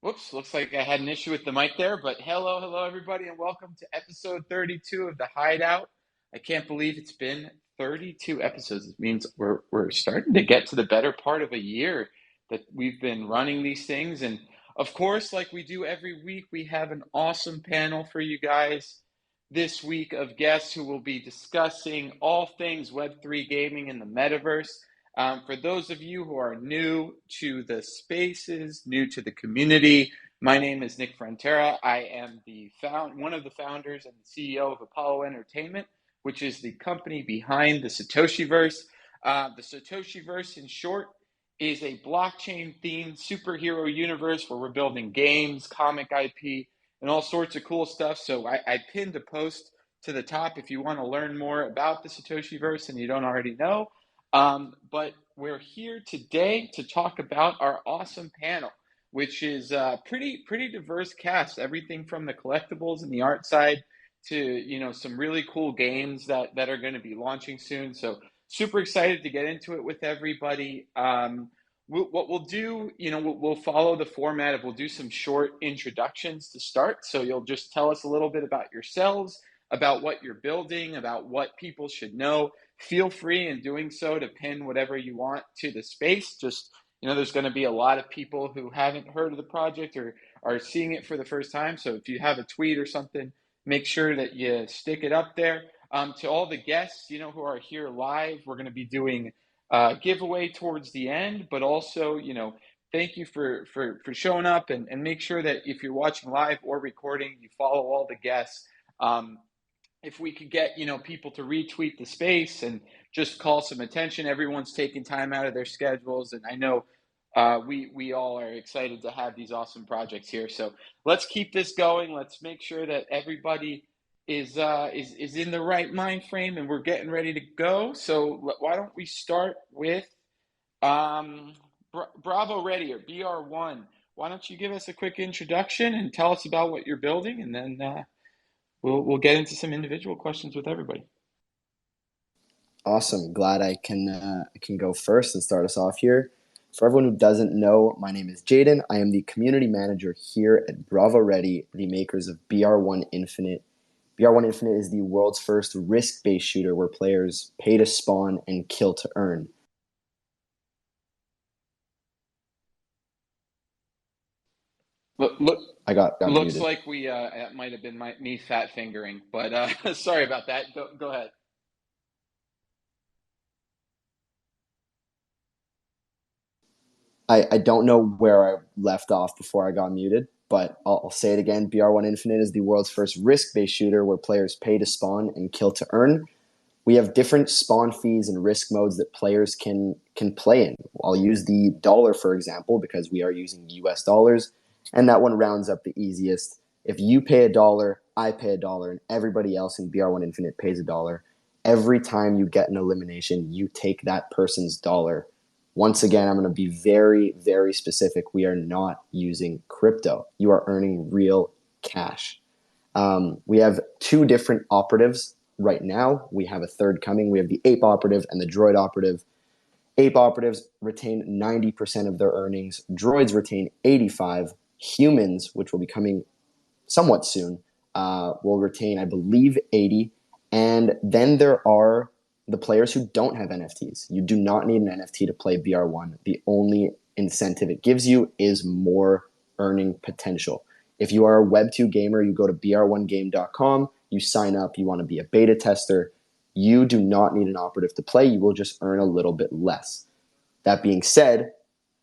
Whoops, looks like I had an issue with the mic there, but hello, everybody, and welcome to episode 32 of the Hideout. I can't believe it's been 32 episodes. It means we're starting to get to the better part of a year that we've been running these things. And of course, like we do every week, we have an awesome panel for you guys this week of guests who will be discussing all things Web3 gaming and the Metaverse. For those of you who are new to the spaces, new to the community, my name is Nick Frontera. I am one of the founders and the CEO of Apollo Entertainment, which is the company behind the Satoshiverse. The Satoshiverse, in short, is a blockchain-themed superhero universe where we're building games, comic IP, and all sorts of cool stuff. So I pinned a post to the top if you want to learn more about the Satoshiverse and you don't already know. But we're here today to talk about our awesome panel, which is a pretty diverse cast. Everything from the collectibles and the art side to some really cool games that are going to be launching soon. So super excited to get into it with everybody. What we'll do, we'll follow the format of we'll do some short introductions to start. So you'll just tell us a little bit about yourselves, about what you're building, about what people should know. Feel free in doing so to pin whatever you want to the space. Just, there's going to be a lot of people who haven't heard of the project or are seeing it for the first time. So if you have a tweet or something, make sure that you stick it up there. To all the guests, who are here live, we're going to be doing a giveaway towards the end, but also, thank you for showing up and make sure that if you're watching live or recording, you follow all the guests. If we could get people to retweet the space and just call some attention. Everyone's taking time out of their schedules, and I know we all are excited to have these awesome projects here. So let's keep this going. Let's make sure that everybody is in the right mind frame, and we're getting ready to go. So why don't we start with um, Bravo Ready or BR1? Why don't you give us a quick introduction and tell us about what you're building, and then we'll get into some individual questions with everybody. Awesome. Glad I can go first and start us off here. For everyone who doesn't know, my name is Jaden. I am the community manager here at Bravo Ready, the makers of BR1 Infinite. BR1 Infinite is the world's first risk-based shooter where players pay to spawn and kill to earn. Look, I got looks muted. like we it might have been me fat fingering, but sorry about that. Go ahead. I don't know where I left off before I got muted, but I'll say it again. BR1 Infinite is the world's first risk-based shooter where players pay to spawn and kill to earn. We have different spawn fees and risk modes that players can play in. I'll use the dollar, for example, because we are using US dollars, and that one rounds up the easiest. If you pay a dollar, I pay a dollar, and everybody else in BR1 Infinite pays a dollar. Every time you get an elimination, you take that person's dollar. Once again, I'm going to be very, very specific. We are not using crypto. You are earning real cash. We have two different operatives right now. We have a third coming. We have the Ape operative and the Droid operative. Ape operatives retain 90% of their earnings. Droids retain 85. Humans, which will be coming somewhat soon, will retain, I believe, 80. And then there are the players who don't have NFTs. You do not need an NFT to play BR1. The only incentive it gives you is more earning potential. If you are a Web2 gamer, you go to br1game.com, you sign up, you want to be a beta tester. You do not need an operative to play. You will just earn a little bit less. That being said,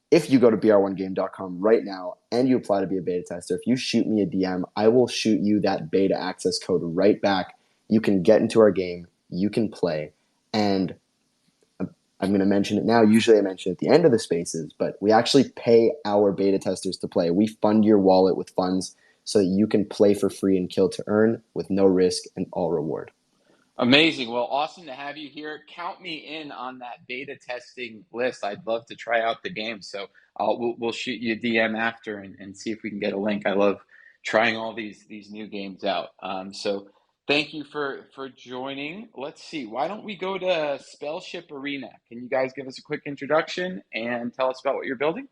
if you go to br1game.com right now and you apply to be a beta tester, if you shoot me a DM, I will shoot you that beta access code right back. You can get into our game, you can play, and I'm going to mention it now. Usually I mention it at the end of the spaces, but we actually pay our beta testers to play. We fund your wallet with funds so that you can play for free and kill to earn with no risk and all reward. Amazing. Well, awesome to have you here. Count me in on that beta testing list. I'd love to try out the game. So we'll shoot you a DM after and see if we can get a link. I love trying all these new games out. So thank you for joining. Let's see. Why don't we go to Spellship Arena? Can you guys give us a quick introduction and tell us about what you're building?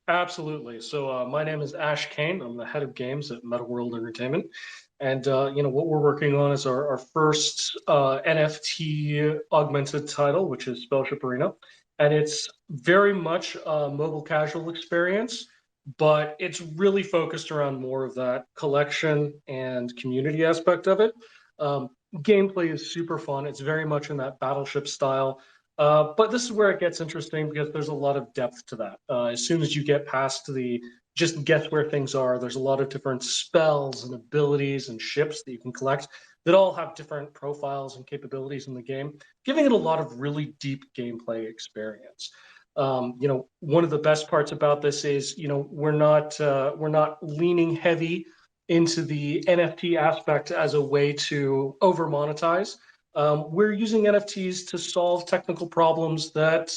Absolutely. So my name is Ash Kane. I'm the head of games at Meta World Entertainment. And what we're working on is our first NFT augmented title, which is Spellship Arena. And it's very much a mobile casual experience, but it's really focused around more of that collection and community aspect of it. Um, Gameplay is super fun. It's very much in that battleship style. But this is where it gets interesting because there's a lot of depth to that. As soon as you get past the just guess where things are, there's a lot of different spells and abilities and ships that you can collect that all have different profiles and capabilities in the game, giving it a lot of really deep gameplay experience. One of the best parts about this is, we're not leaning heavy into the NFT aspect as a way to over monetize. We're using NFTs to solve technical problems that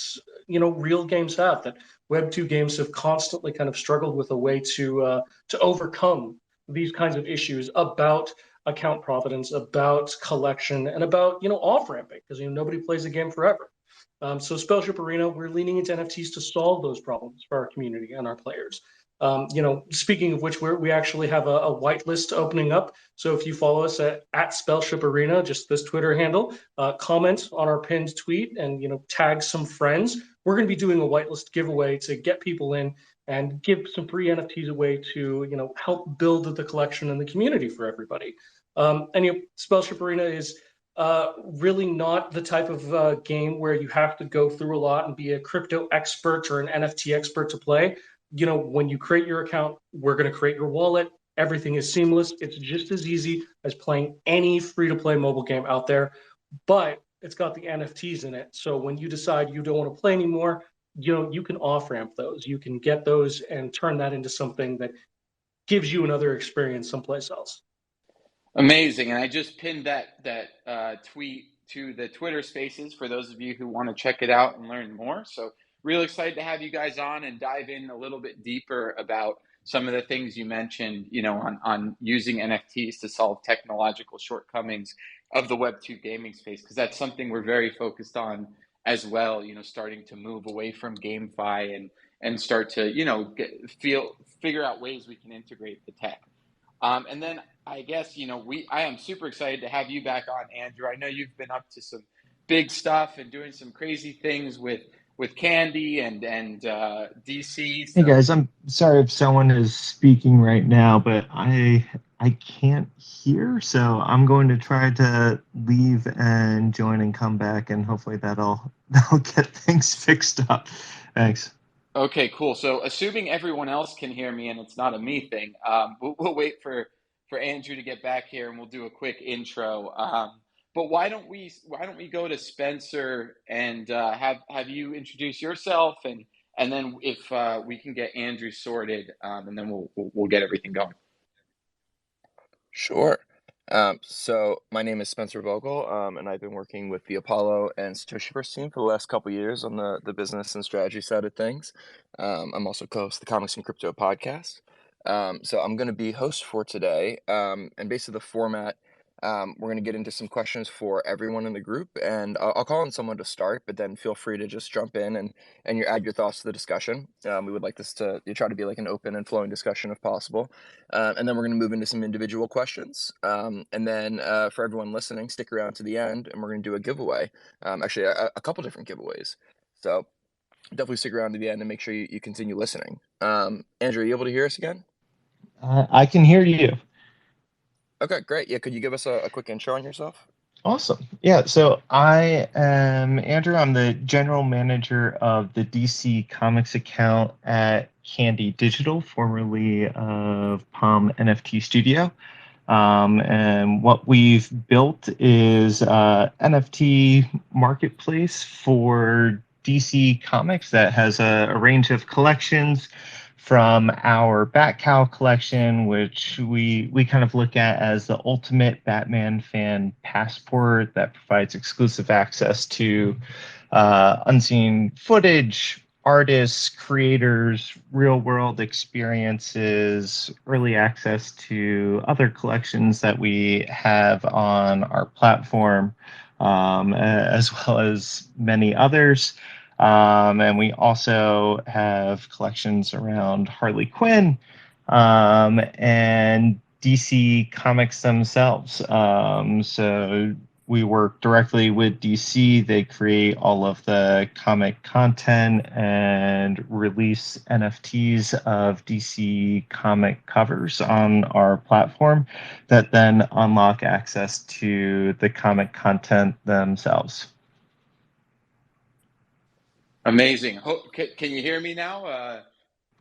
real games have. That Web2 games have constantly kind of struggled with a way to overcome these kinds of issues about account provenance, about collection, and about off ramping because nobody plays the game forever. So Spellship Arena, we're leaning into NFTs to solve those problems for our community and our players. Speaking of which, we actually have a whitelist opening up. So if you follow us at Spellship Arena, just this Twitter handle, comment on our pinned tweet and tag some friends. We're going to be doing a whitelist giveaway to get people in and give some free NFTs away to help build the collection and the community for everybody. Spellship Arena is really not the type of game where you have to go through a lot and be a crypto expert or an NFT expert to play. When you create your account, we're going to create your wallet. Everything is seamless. It's just as easy as playing any free to play mobile game out there, but it's got the NFTs in it. So when you decide you don't want to play anymore, you can off ramp those. You can get those and turn that into something that gives you another experience someplace else. Amazing. And I just pinned that tweet to the Twitter Spaces for those of you who want to check it out and learn more. So really excited to have you guys on and dive in a little bit deeper about some of the things you mentioned, on using NFTs to solve technological shortcomings of the Web2 gaming space, because that's something we're very focused on as well, starting to move away from GameFi and start to, figure out ways we can integrate the tech. And then I guess, I am super excited to have you back on, Andrew. I know you've been up to some big stuff and doing some crazy things with Candy and DC. Hey So guys, I'm sorry if someone is speaking right now, but I can't hear, so I'm going to try to leave and join and come back, and hopefully that'll that'll get things fixed up. Thanks. okay, cool. So assuming everyone else can hear me and it's not a me thing, we'll wait for Andrew to get back here and we'll do a quick intro. But why don't we go to Spencer and have you introduce yourself and then if we can get Andrew sorted, and then we'll get everything going. Sure. So my name is Spencer Vogel, and I've been working with the Apollo and Satoshi First team for the last couple years on the business and strategy side of things. I'm also co-host of the Comics and Crypto podcast. So I'm going to be host for today, and basically the format. We're going to get into some questions for everyone in the group, and I'll call on someone to start, but then feel free to just jump in and you add your thoughts to the discussion. We would like this to try to be like an open and flowing discussion if possible. And then we're going to move into some individual questions. And then for everyone listening, stick around to the end, and we're going to do a giveaway. Actually, a couple different giveaways. So definitely stick around to the end and make sure you continue listening. Andrew, are you able to hear us again? I can hear you. Okay, great. Yeah, could you give us a quick intro on yourself? Awesome. Yeah, so I am Andrew. I'm the general manager of the DC Comics account at Candy Digital, formerly of Palm NFT Studio. And what we've built is an NFT marketplace for DC Comics that has a range of collections from our Bat Cow collection, which we kind of look at as the ultimate Batman fan passport that provides exclusive access to unseen footage, artists, creators, real world experiences, early access to other collections that we have on our platform, as well as many others. And we also have collections around Harley Quinn and DC Comics themselves. So we work directly with DC. They create all of the comic content and release NFTs of DC comic covers on our platform that then unlock access to the comic content themselves. Amazing. Can you hear me now?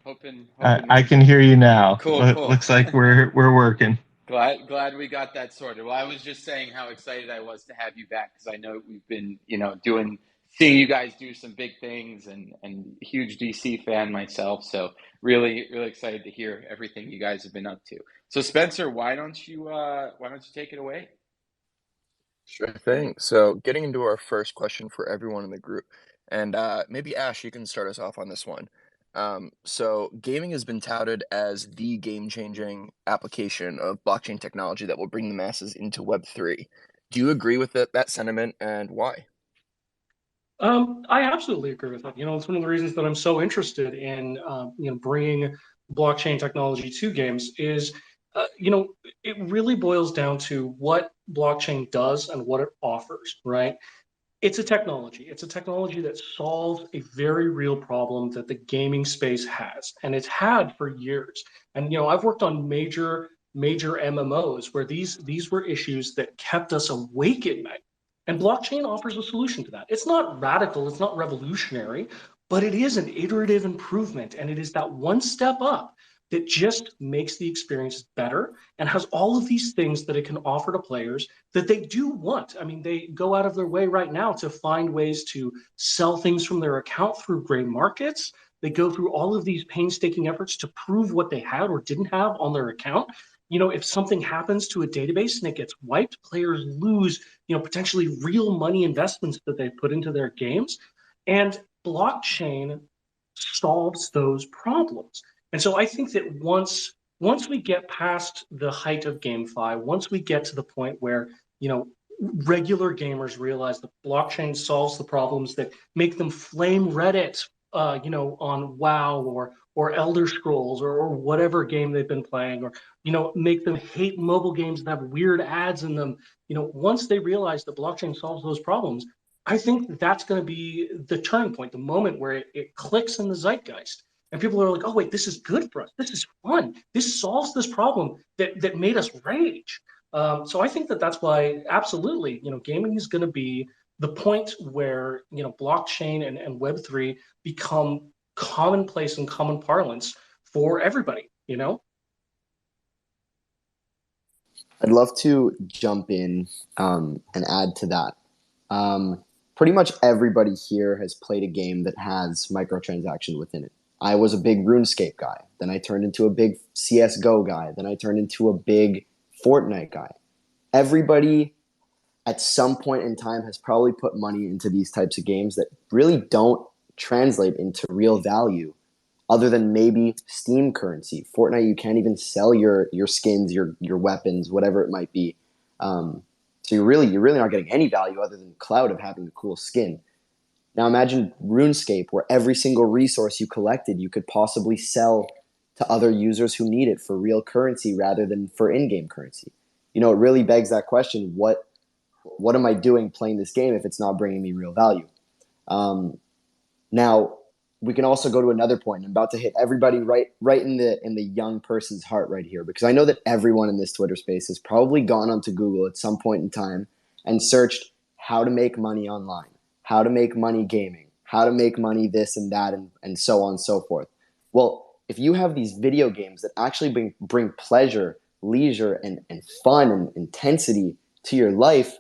Hoping I can hear you now. Cool, cool. Looks like we're working. Glad we got that sorted. Well, I was just saying how excited I was to have you back because I know we've been, seeing you guys do some big things and huge DC fan myself. So really, really excited to hear everything you guys have been up to. So Spencer, why don't you take it away? Sure thing. So getting into our first question for everyone in the group, and maybe Ash, you can start us off on this one. So gaming has been touted as the game-changing application of blockchain technology that will bring the masses into Web3. Do you agree with that sentiment, and why? I absolutely agree with that. It's one of the reasons that I'm so interested in, bringing blockchain technology to games is, it really boils down to what blockchain does and what it offers, right? It's a technology. It's a technology that solves a very real problem that the gaming space has, and it's had for years. And I've worked on major MMOs where these were issues that kept us awake at night. And blockchain offers a solution to that. It's not radical, it's not revolutionary, but it is an iterative improvement, and it is that one step up that just makes the experience better and has all of these things that it can offer to players that they do want. I mean, they go out of their way right now to find ways to sell things from their account through gray markets. They go through all of these painstaking efforts to prove what they had or didn't have on their account. If something happens to a database and it gets wiped, players lose, potentially real money investments that they put into their games. And blockchain solves those problems. And so I think that once we get past the height of GameFi, once we get to the point where regular gamers realize that blockchain solves the problems that make them flame Reddit, on WoW or Elder Scrolls or whatever game they've been playing, or make them hate mobile games that have weird ads in them. Once they realize that blockchain solves those problems, I think that's going to be the turning point, the moment where it clicks in the zeitgeist. And people are like, oh, wait, this is good for us. This is fun. This solves this problem that made us rage. So I think that that's why, absolutely, gaming is going to be the point where blockchain and Web3 become commonplace and common parlance for everybody. I'd love to jump in and add to that. Pretty much everybody here has played a game that has microtransaction within it. I was a big RuneScape guy. Then I turned into a big CSGO guy. Then I turned into a big Fortnite guy. Everybody at some point in time has probably put money into these types of games that really don't translate into real value other than maybe Steam currency. Fortnite, you can't even sell your skins, your weapons, whatever it might be. So you're really not getting any value other than clout of having a cool skin. Now imagine RuneScape, where every single resource you collected you could possibly sell to other users who need it for real currency rather than for in-game currency. It really begs that question: what am I doing playing this game if it's not bringing me real value? Now we can also go to another point. I'm about to hit everybody right in the young person's heart right here, because I know that everyone in this Twitter space has probably gone onto Google at some point in time and searched how to make money online, how to make money gaming, how to make money this and that, and so on and so forth. Well, if you have these video games that actually bring pleasure, leisure, and fun and intensity to your life,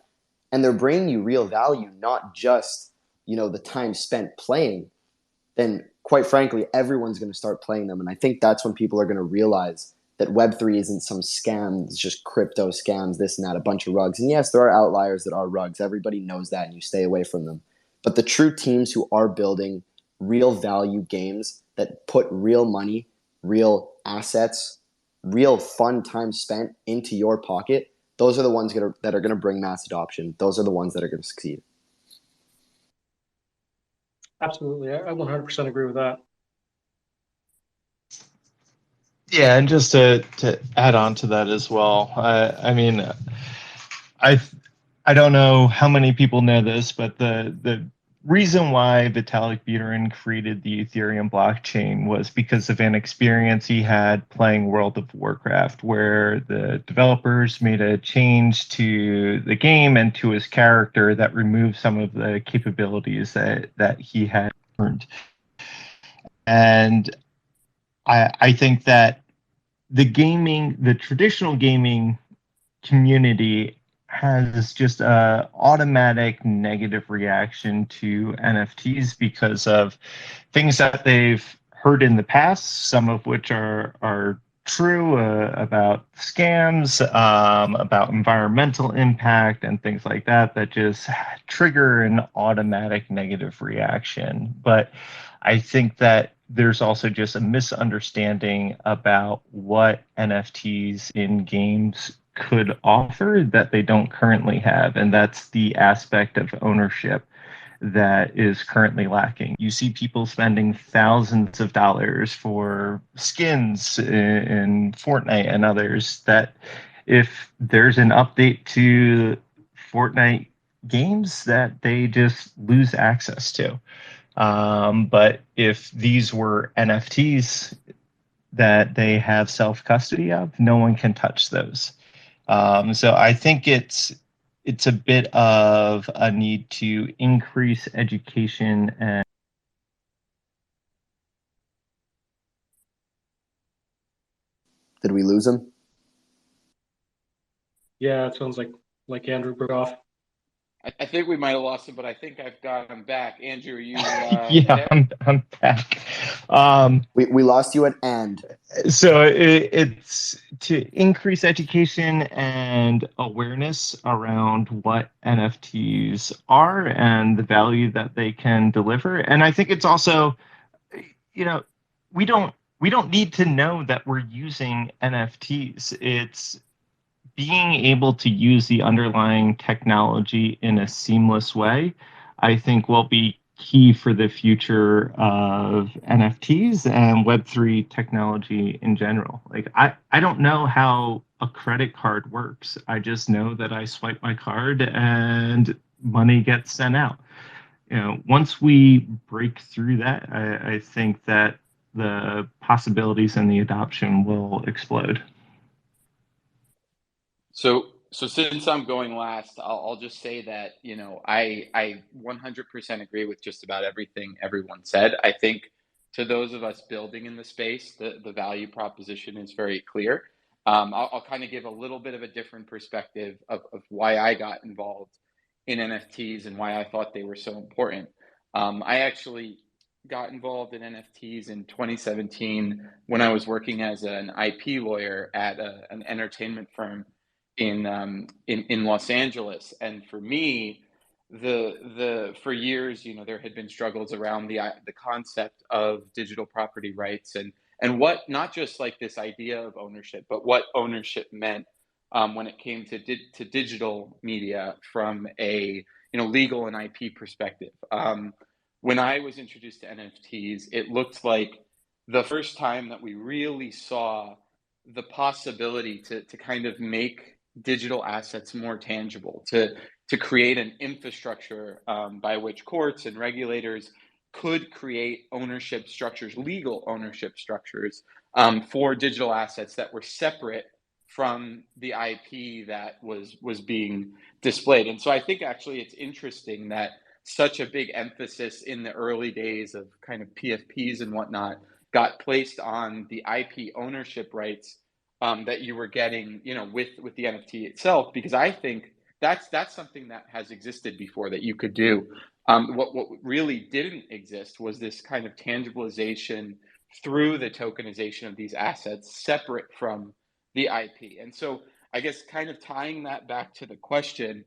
and they're bringing you real value, not just the time spent playing, then quite frankly, everyone's going to start playing them. And I think that's when people are going to realize that Web3 isn't some scam. It's just crypto scams, this and that, a bunch of rugs. And yes, there are outliers that are rugs. Everybody knows that, and you stay away from them. But the true teams who are building real value games that put real money, real assets, real fun time spent into your pocket, those are the ones that are going to bring mass adoption. Those are the ones that are going to succeed. Absolutely. I 100% agree with that. Yeah, and just to add on to that as well, I mean, I I don't know how many people know this, but the reason why Vitalik Buterin created the Ethereum blockchain was because of an experience he had playing World of Warcraft, where the developers made a change to the game and to his character that removed some of the capabilities that he had earned. And I think that the traditional gaming community has just a automatic negative reaction to NFTs because of things that they've heard in the past, some of which are true about scams, about environmental impact, and things like that that just trigger an automatic negative reaction. But I think that there's also just a misunderstanding about what NFTs in games could offer that they don't currently have, and that's the aspect of ownership that is currently lacking. You see people spending thousands of dollars for skins in Fortnite and others that if there's an update to Fortnite games that they just lose access to. But if these were NFTs that they have self custody of, no one can touch those. So I think it's a bit of a need to increase education and Did we lose him? Yeah, it sounds like Andrew broke off. I think we might have lost him, but I think I've got him back. Andrew, are you yeah, there? I'm back. We lost you at and. So it's to increase education and awareness around what NFTs are and the value that they can deliver. And I think it's also, you know, we don't need to know that we're using NFTs. It's being able to use the underlying technology in a seamless way, I think will be key for the future of NFTs and Web3 technology in general. Like I don't know how a credit card works. I just know that I swipe my card and money gets sent out. Once we break through that, I think that the possibilities and the adoption will explode. So since I'm going last, I'll just say that, I 100% agree with just about everything everyone said. I think to those of us building in the space, the value proposition is very clear. I'll kind of give a little bit of a different perspective of why I got involved in NFTs and why I thought they were so important. I actually got involved in NFTs in 2017 when I was working as an IP lawyer at an entertainment firm in Los Angeles. And for me, the for years, there had been struggles around the concept of digital property rights and what, not just like this idea of ownership, but what ownership meant when it came to digital media from a legal and IP perspective. When I was introduced to NFTs, it looked like the first time that we really saw the possibility to kind of make digital assets more tangible, to create an infrastructure by which courts and regulators could create ownership structures, legal ownership structures for digital assets that were separate from the IP that was being displayed. And so I think actually it's interesting that such a big emphasis in the early days of kind of PFPs and whatnot got placed on the IP ownership rights that you were getting, with the NFT itself, because I think that's something that has existed before that you could do. What really didn't exist was this kind of tangibilization through the tokenization of these assets separate from the IP. And so I guess kind of tying that back to the question,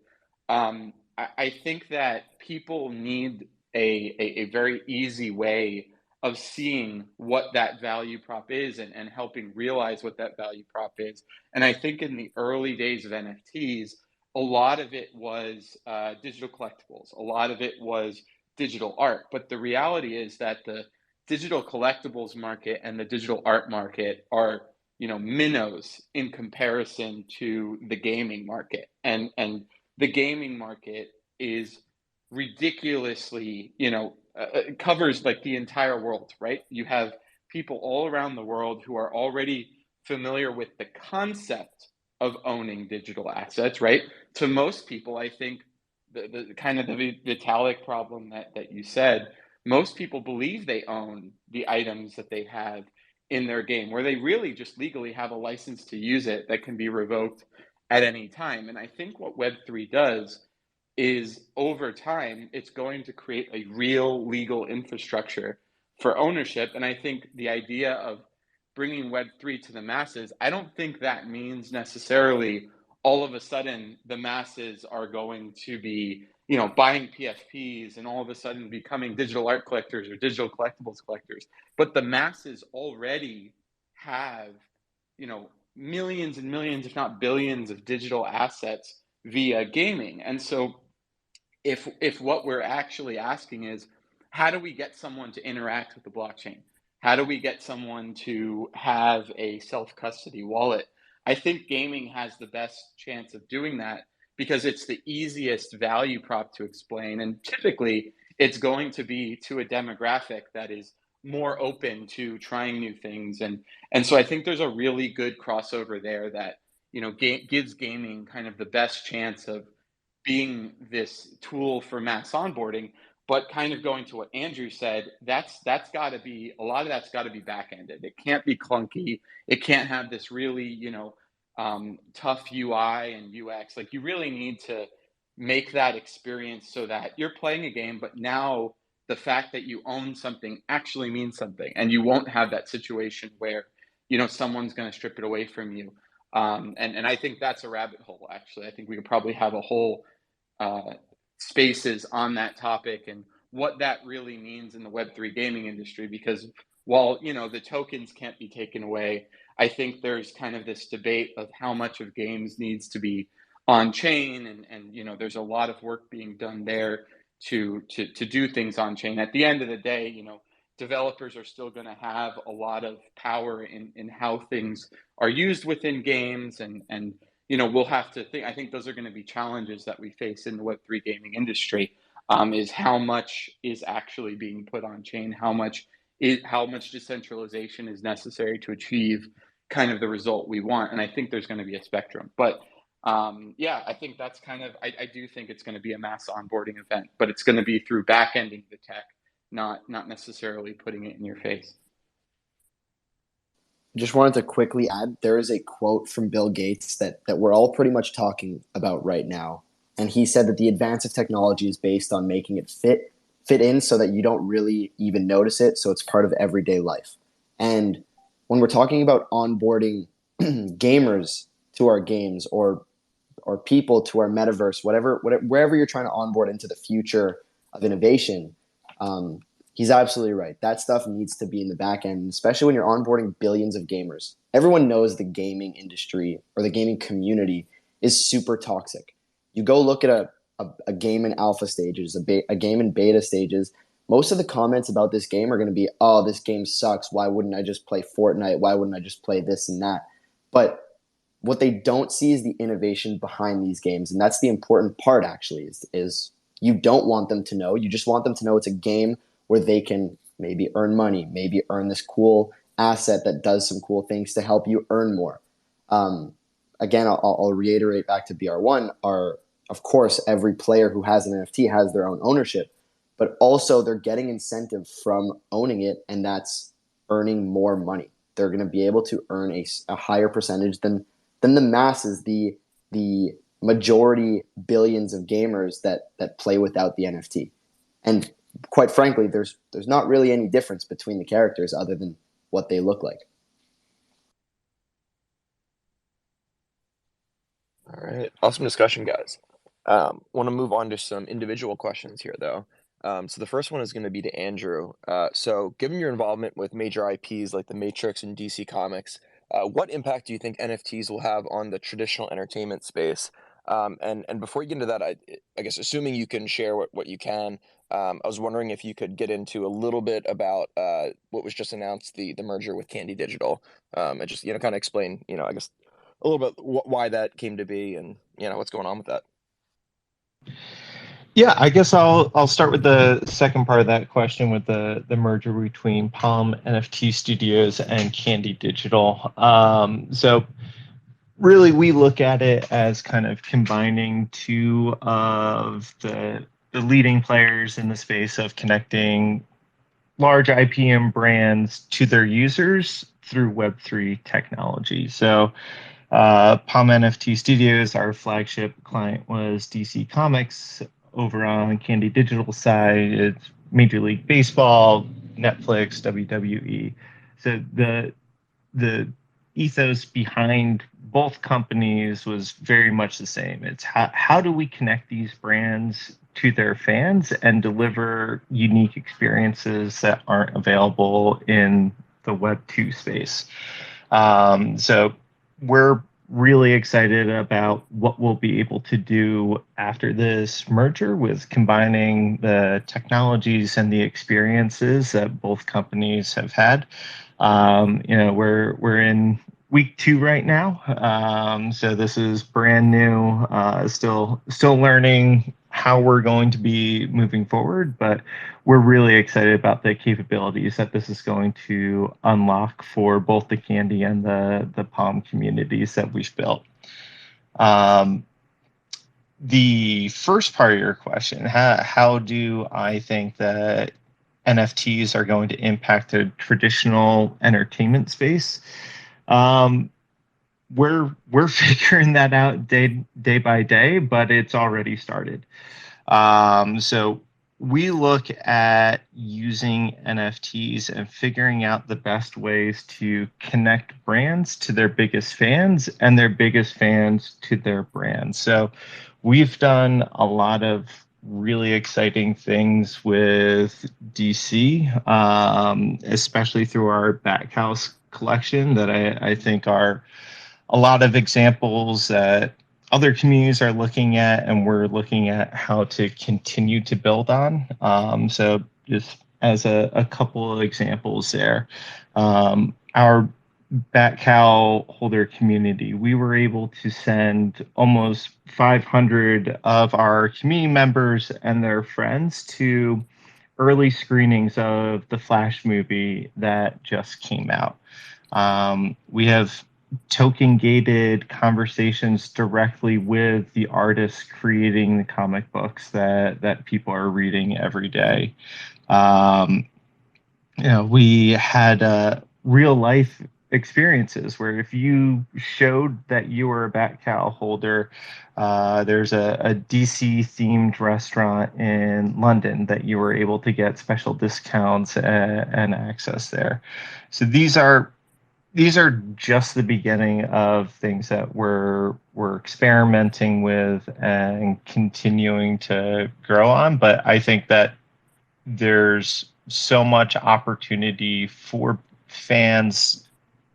I think that people need a very easy way of seeing what that value prop is and helping realize what that value prop is. And I think in the early days of NFTs, a lot of it was digital collectibles. A lot of it was digital art. But the reality is that the digital collectibles market and the digital art market are, minnows in comparison to the gaming market. And the gaming market is ridiculously, covers like the entire world, right? You have people all around the world who are already familiar with the concept of owning digital assets, right? To most people, I think the kind of the Vitalik problem that you said, most people believe they own the items that they have in their game, where they really just legally have a license to use it that can be revoked at any time. And I think what Web3 does is over time, it's going to create a real legal infrastructure for ownership. And I think the idea of bringing Web3 to the masses, I don't think that means necessarily all of a sudden the masses are going to be, buying PFPs and all of a sudden becoming digital art collectors or digital collectibles collectors. But the masses already have, millions and millions, if not billions, of digital assets via gaming. And so if what we're actually asking is, how do we get someone to interact with the blockchain? How do we get someone to have a self-custody wallet? I think gaming has the best chance of doing that because it's the easiest value prop to explain. And typically, it's going to be to a demographic that is more open to trying new things. And so I think there's a really good crossover there that, gives gaming kind of the best chance of being this tool for mass onboarding. But kind of going to what Andrew said, that's got to be, a lot of that's got to be back ended. It can't be clunky. It can't have this really, tough UI and UX. Like, you really need to make that experience so that you're playing a game, but now the fact that you own something actually means something, and you won't have that situation where, someone's going to strip it away from you. And I think that's a rabbit hole. Actually, I think we could probably have a whole spaces on that topic and what that really means in the Web3 gaming industry. Because while, the tokens can't be taken away, I think there's kind of this debate of how much of games needs to be on chain, and there's a lot of work being done there to do things on chain. At the end of the day, developers are still going to have a lot of power in how things are used within games, and we'll have to think. I think those are going to be challenges that we face in the Web3 gaming industry. Is how much is actually being put on chain, how much decentralization is necessary to achieve kind of the result we want. And I think there's going to be a spectrum. But yeah, I think that's kind of, I do think it's going to be a mass onboarding event, but it's going to be through back ending the tech, not necessarily putting it in your face. Just wanted to quickly add, there is a quote from Bill Gates that we're all pretty much talking about right now. And he said that the advance of technology is based on making it fit in so that you don't really even notice it, so it's part of everyday life. And when we're talking about onboarding gamers to our games, or people to our metaverse, wherever you're trying to onboard into the future of innovation, he's absolutely right. That stuff needs to be in the back end, especially when you're onboarding billions of gamers. Everyone knows the gaming industry or the gaming community is super toxic. You go look at a game in alpha stages, a game in beta stages. Most of the comments about this game are going to be, oh, this game sucks. Why wouldn't I just play Fortnite? Why wouldn't I just play this and that? But what they don't see is the innovation behind these games. And that's the important part, actually, is you don't want them to know. You just want them to know it's a game where they can maybe earn money, maybe earn this cool asset that does some cool things to help you earn more. Again, I'll reiterate back to BR1, of course, every player who has an NFT has their own ownership, but also they're getting incentive from owning it, and that's earning more money. They're going to be able to earn a higher percentage than the masses, the majority billions of gamers that play without the NFT. And quite frankly, there's not really any difference between the characters other than what they look like. All right, awesome discussion, guys. Want to move on to some individual questions here, though. So the first one is going to be to Andrew. So given your involvement with major IPs like The Matrix and DC Comics, what impact do you think NFTs will have on the traditional entertainment space? And before you get into that, I guess assuming you can share what you can, I was wondering if you could get into a little bit about what was just announced, the merger with Candy Digital, and just kind of explain, I guess a little bit why that came to be, and what's going on with that. Yeah, I guess I'll start with the second part of that question with the merger between Palm NFT Studios and Candy Digital. So really, we look at it as kind of combining two of the leading players in the space of connecting large IPM brands to their users through Web3 technology. So Palm NFT Studios, our flagship client, was DC Comics. Over on Candy Digital side, it's Major League Baseball, Netflix, WWE. So the ethos behind both companies was very much the same. It's how do we connect these brands to their fans and deliver unique experiences that aren't available in the Web 2 space. So we're really excited about what we'll be able to do after this merger with combining the technologies and the experiences that both companies have had. We're in week 2 right now, so this is brand new. Still learning how we're going to be moving forward, but we're really excited about the capabilities that this is going to unlock for both the Candy and the Palm communities that we've built. The first part of your question, how do I think that NFTs are going to impact the traditional entertainment space? We're figuring that out day by day, but it's already started. So we look at using NFTs and figuring out the best ways to connect brands to their biggest fans and their biggest fans to their brands. So we've done a lot of really exciting things with DC, especially through our Backhouse collection that I think are a lot of examples that other communities are looking at, and we're looking at how to continue to build on. So just as a couple of examples there, our Bat Cow holder community, we were able to send almost 500 of our community members and their friends to early screenings of the Flash movie that just came out. We have token gated conversations directly with the artists creating the comic books that people are reading every day. We had real life experiences where if you showed that you were a Bat Cow holder, there's a DC themed restaurant in London that you were able to get special discounts and access there. So these are just the beginning of things that we're experimenting with and continuing to grow on. But I think that there's so much opportunity for fans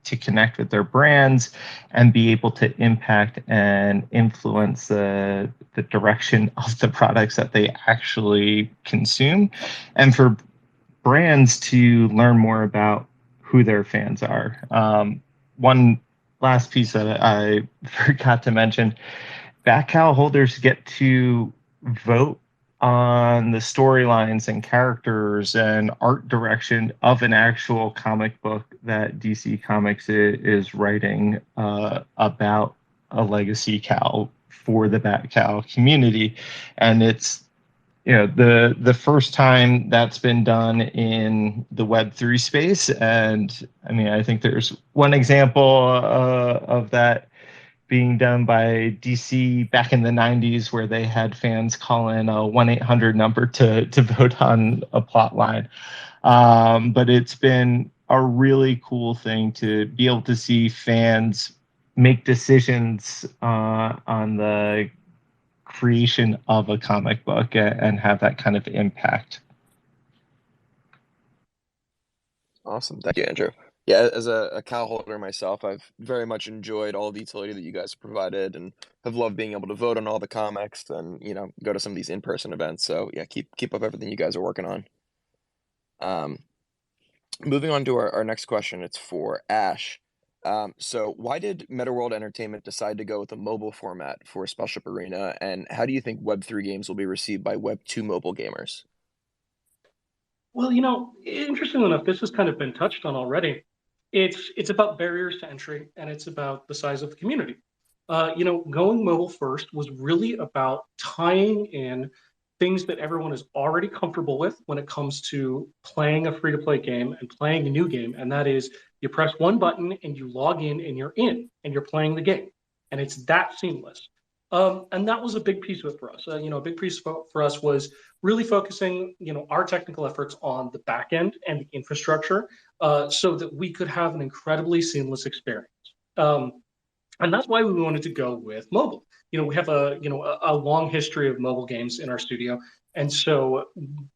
to connect with their brands and be able to impact and influence the direction of the products that they actually consume, and for brands to learn more about who their fans are. One last piece that I forgot to mention, Bat Cow holders get to vote on the storylines and characters and art direction of an actual comic book that DC Comics is writing about a legacy cow for the Bat Cow community. And it's the first time that's been done in the Web3 space. And I mean, I think there's one example of that being done by DC back in the 90s, where they had fans call in a 1-800 number to vote on a plot line. But it's been a really cool thing to be able to see fans make decisions on the creation of a comic book and have that kind of impact. Awesome. Thank you, Andrew. Yeah, as a cow holder myself, I've very much enjoyed all the utility that you guys provided, and have loved being able to vote on all the comics and go to some of these in-person events. So yeah, keep up everything you guys are working on. Um, Moving on to our next question, it's for Ash. So why did MetaWorld Entertainment decide to go with a mobile format for Spellship Arena, and how do you think Web3 games will be received by Web2 mobile gamers? Well, interestingly enough, this has kind of been touched on already. It's about barriers to entry, and it's about the size of the community. Going mobile first was really about tying in things that everyone is already comfortable with when it comes to playing a free-to-play game and playing a new game, and that is you press one button and you log in and you're playing the game, and it's that seamless. And that was a big piece of it for us. A big piece for us was really focusing, our technical efforts on the back end and the infrastructure, so that we could have an incredibly seamless experience. Um, and that's why we wanted to go with mobile. We have a long history of mobile games in our studio, and so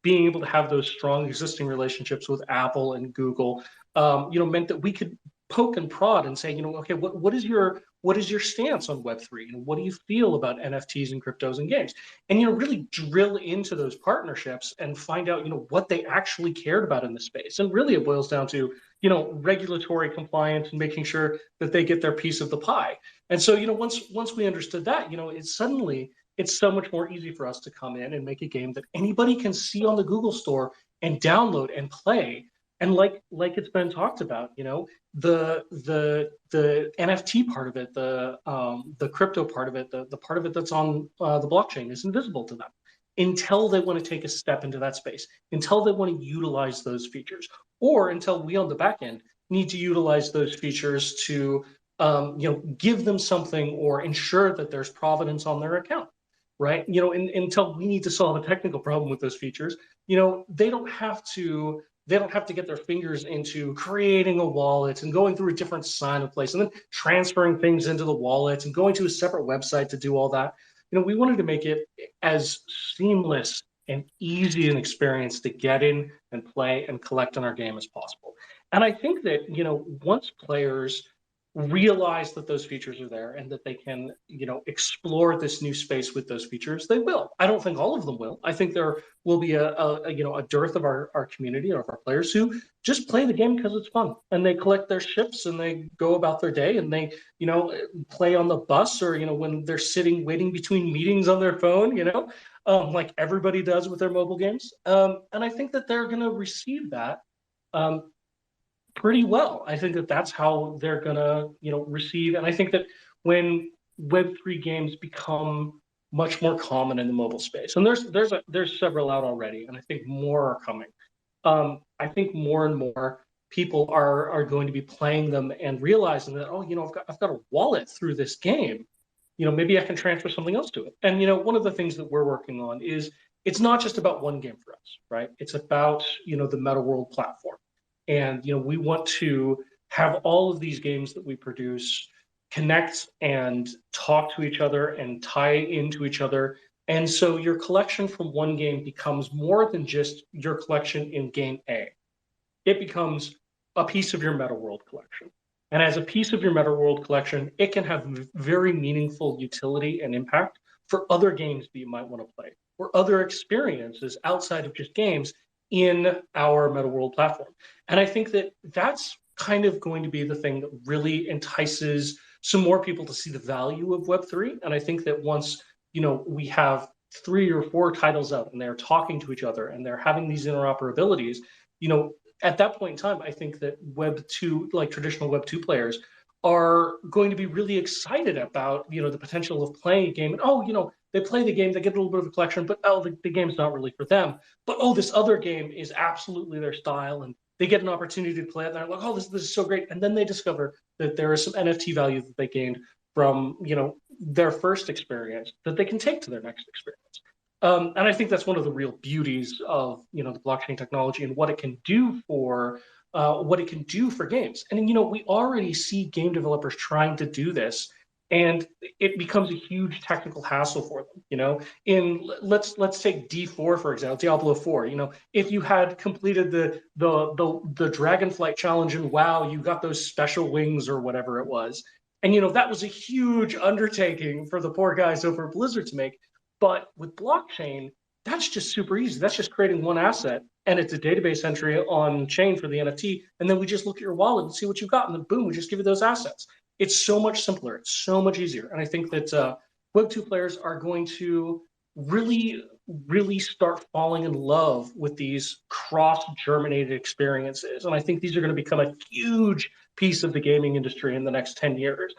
being able to have those strong existing relationships with Apple and Google, meant that we could poke and prod and say, okay, what is your stance on Web3? And what do you feel about NFTs and cryptos and games? And really drill into those partnerships and find out what they actually cared about in the space. And really, it boils down to regulatory compliance and making sure that they get their piece of the pie. And so, once we understood that, it's so much more easy for us to come in and make a game that anybody can see on the Google Store and download and play. And it's been talked about, the NFT part of it, the crypto part of it, the part of it that's on the blockchain is invisible to them until they want to take a step into that space, until they want to utilize those features, or until we on the back end need to utilize those features to give them something or ensure that there's provenance on their account, right? Until we need to solve a technical problem with those features, they don't have to get their fingers into creating a wallet and going through a different sign-up place and then transferring things into the wallet and going to a separate website to do all that. We wanted to make it as seamless and easy an experience to get in and play and collect on our game as possible. And I think that, once players realize that those features are there and that they can, explore this new space with those features, they will. I don't think all of them will. I think there will be a dearth of our community, of our players who just play the game because it's fun and they collect their ships and they go about their day and they, play on the bus or, when they're sitting waiting between meetings on their phone, like everybody does with their mobile games. And I think that they're going to receive that um, pretty well. I think that that's how they're gonna, receive. And I think that when Web3 games become much more common in the mobile space, and there's several out already, and I think more are coming. I think more and more people are going to be playing them and realizing that, oh, I've got a wallet through this game. Maybe I can transfer something else to it. And one of the things that we're working on is it's not just about one game for us, right? It's about the Meta World platform. And we want to have all of these games that we produce connect and talk to each other and tie into each other. And so your collection from one game becomes more than just your collection in game A. It becomes a piece of your Meta World collection. And as a piece of your Meta World collection, it can have very meaningful utility and impact for other games that you might want to play or other experiences outside of just games in our Meta World platform. And I think that that's kind of going to be the thing that really entices some more people to see the value of Web3. And I think that once, we have 3 or 4 titles out and they're talking to each other and they're having these interoperabilities, at that point in time, I think that Web2, like traditional Web2 players, are going to be really excited about the potential of playing a game. And they play the game, they get a little bit of a collection, but the game's not really for them. But this other game is absolutely their style, and they get an opportunity to play it. And they're like, oh, this is so great. And then they discover that there is some NFT value that they gained from their first experience that they can take to their next experience. And I think that's one of the real beauties of the blockchain technology and what it can do for games. And we already see game developers trying to do this and it becomes a huge technical hassle for them. Let's take D4 for example, Diablo 4. If you had completed the Dragonflight challenge in WoW, you got those special wings or whatever it was, and that was a huge undertaking for the poor guys over at Blizzard to make. But with blockchain, that's just super easy. That's just creating one asset, and it's a database entry on chain for the NFT, and then we just look at your wallet and see what you've got, and then boom, we just give you those assets. It's so much simpler. It's so much easier. And I think that Web2 players are going to really, really start falling in love with these cross-germinated experiences. And I think these are going to become a huge piece of the gaming industry in the next 10 years.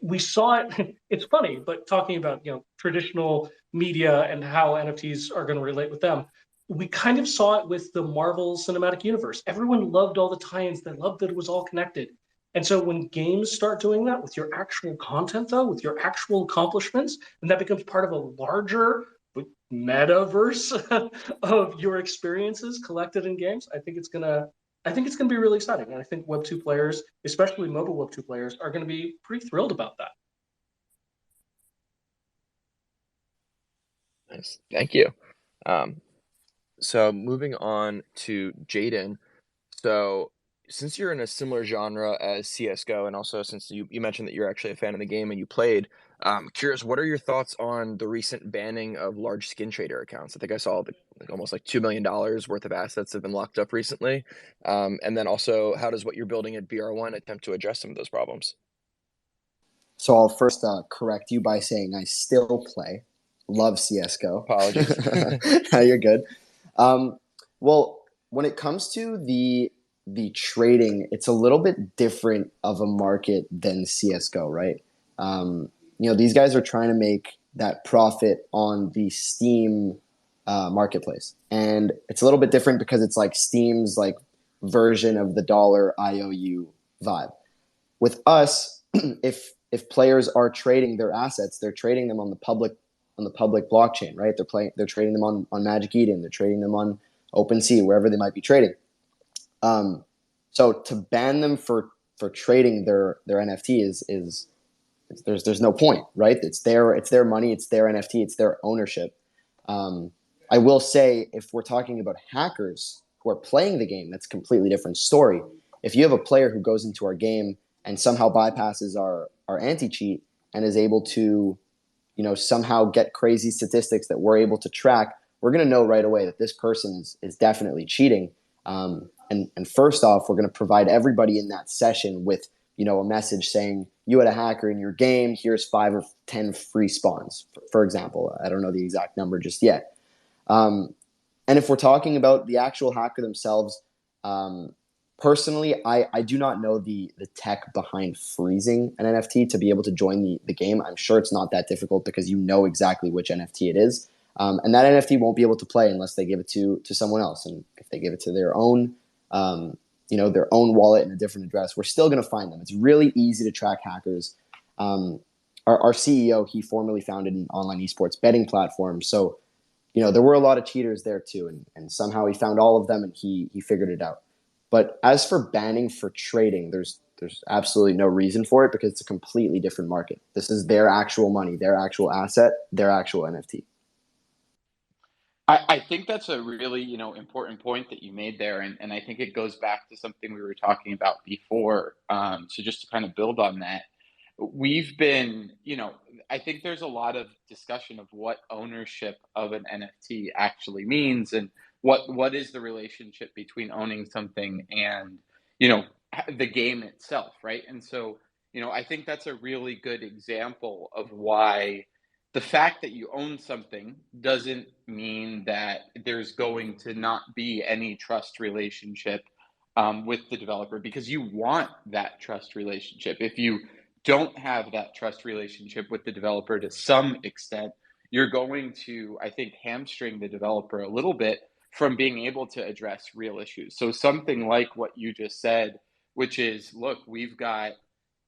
We saw it. It's funny, but talking about, traditional media and how NFTs are going to relate with them, we kind of saw it with the Marvel Cinematic Universe. Everyone loved all the tie-ins. They loved that it was all connected. And so when games start doing that with your actual content, though, with your actual accomplishments, and that becomes part of a larger metaverse of your experiences collected in games, I think it's gonna be really exciting. And I think Web2 players, especially mobile Web2 players, are gonna be pretty thrilled about that. Nice. Thank you. So moving on to Jaden. So since you're in a similar genre as CSGO, and also since you mentioned that you're actually a fan of the game and you played, curious, what are your thoughts on the recent banning of large skin trader accounts? I think I saw almost like $2 million worth of assets have been locked up recently. And then also, how does what you're building at BR1 attempt to address some of those problems? So I'll first correct you by saying I still play. Love CSGO. Apologies. No, you're good. Well, when it comes to the trading, it's a little bit different of a market than CSGO, right? These guys are trying to make that profit on the Steam marketplace, and it's a little bit different because it's like Steam's like version of the dollar IOU vibe. With us, if players are trading their assets, they're trading them on the public blockchain, right? They're trading them on Magic Eden, they're trading them on OpenSea, wherever they might be trading. So to ban them for trading their NFT is there's no point, right? It's their money, it's their NFT, it's their ownership. I will say, if we're talking about hackers who are playing the game, that's a completely different story. If you have a player who goes into our game and somehow bypasses our anti-cheat and is able to, somehow get crazy statistics that we're able to track, we're going to know right away that this person is definitely cheating. And first off, we're going to provide everybody in that session with, a message saying, you had a hacker in your game, here's 5 or 10 free spawns, for example. I don't know the exact number just yet. And if we're talking about the actual hacker themselves, personally, I do not know the tech behind freezing an NFT to be able to join the game. I'm sure it's not that difficult because you know exactly which NFT it is. And that NFT won't be able to play unless they give it to someone else. And if they give it to their own, their own wallet and a different address, we're still going to find them. It's really easy to track hackers. Our CEO, he formerly founded an online esports betting platform. So, there were a lot of cheaters there too. And somehow he found all of them and he figured it out. But as for banning for trading, there's absolutely no reason for it because it's a completely different market. This is their actual money, their actual asset, their actual NFT. I think that's a really, important point that you made there. And I think it goes back to something we were talking about before. So just to kind of build on that, we've been, I think there's a lot of discussion of what ownership of an NFT actually means and what is the relationship between owning something and, the game itself, right? And so, I think that's a really good example of why the fact that you own something doesn't mean that there's going to not be any trust relationship with the developer because you want that trust relationship. If you don't have that trust relationship with the developer to some extent, you're going to, I think, hamstring the developer a little bit from being able to address real issues. So something like what you just said, which is, look, we've got,